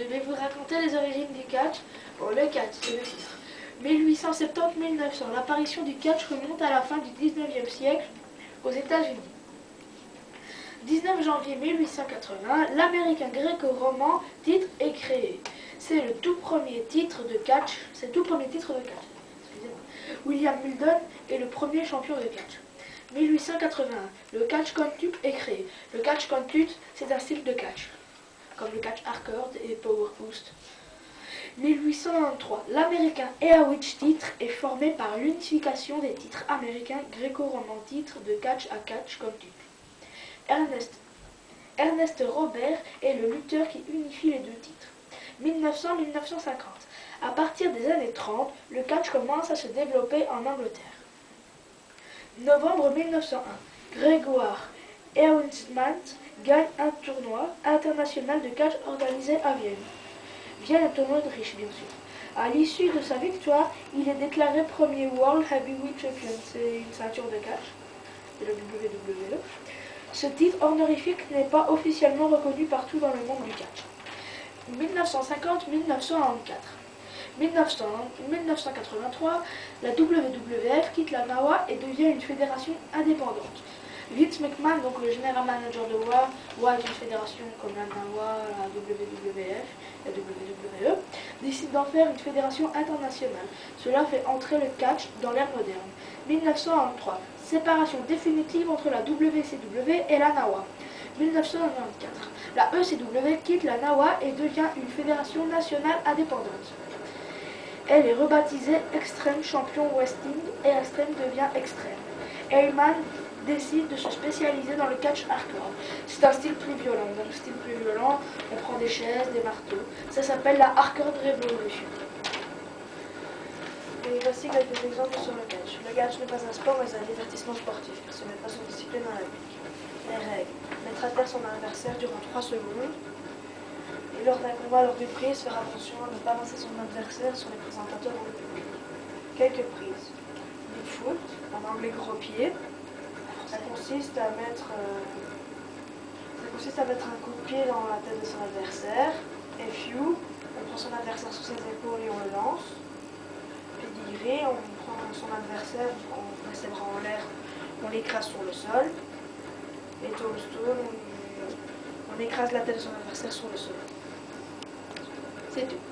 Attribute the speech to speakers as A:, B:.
A: je vais vous raconter les origines du catch. Bon, le catch, c'est le titre. 1870-1900, l'apparition du catch remonte à la fin du 19e siècle aux États-Unis. 19 janvier 1880, l'américain gréco-roman titre est créé. C'est le tout premier titre de catch. Excusez-moi. William Muldoon est le premier champion de catch. 1881, le catch Country est créé. Le catch Country, c'est un style de catch, comme le catch hardcore et power boost. 1893, l'américain Heawitch titre est formé par l'unification des titres américains gréco-romans titres de catch à catch Country. Ernest Robert est le lutteur qui unifie les deux titres. 1900-1950. À partir des années 30, le catch commence à se développer en Angleterre. Novembre 1901. Grégoire Heunsmann gagne un tournoi international de catch organisé à Vienne. Vienne, un tournoi de riches, bien sûr. À l'issue de sa victoire, il est déclaré premier World Heavyweight Champion. C'est une ceinture de catch, c'est le WWE. Ce titre honorifique n'est pas officiellement reconnu partout dans le monde du catch. 1950-1994. 1983, la WWF quitte la NAWA et devient une fédération indépendante. Vince McMahon, donc le général manager de WA est une fédération comme la NAWA, la WWF, la WWE, décide d'en faire une fédération internationale. Cela fait entrer le catch dans l'ère moderne. 1993, séparation définitive entre la WCW et la NAWA. 1994, la ECW quitte la NAWA et devient une fédération nationale indépendante. Elle est rebaptisée Extreme Champion Wrestling et Extreme devient Extreme. Heyman décide de se spécialiser dans le catch hardcore. C'est un style plus violent. Dans le style plus violent, on prend des chaises, des marteaux. Ça s'appelle la Hardcore Revolution. Et voici quelques exemples sur le catch. Le catch n'est pas un sport mais un divertissement sportif, car ce n'est pas une discipline olympique. Les règles. Mettre à terre son adversaire durant 3 secondes. Et lors d'un combat, lors d'une prise, faire attention à ne pas lancer son adversaire sur les présentateurs ou le public. Quelques prises. Du foot, en anglais gros pied. Ça consiste à mettre un coup de pied dans la tête de son adversaire. FU, on prend son adversaire sous ses épaules et on le lance. Pedigree, on prend son adversaire, on met ses bras en l'air, on l'écrase sur le sol. Et tombstone, on écrase la tête de son adversaire sur le sol. C'est tout.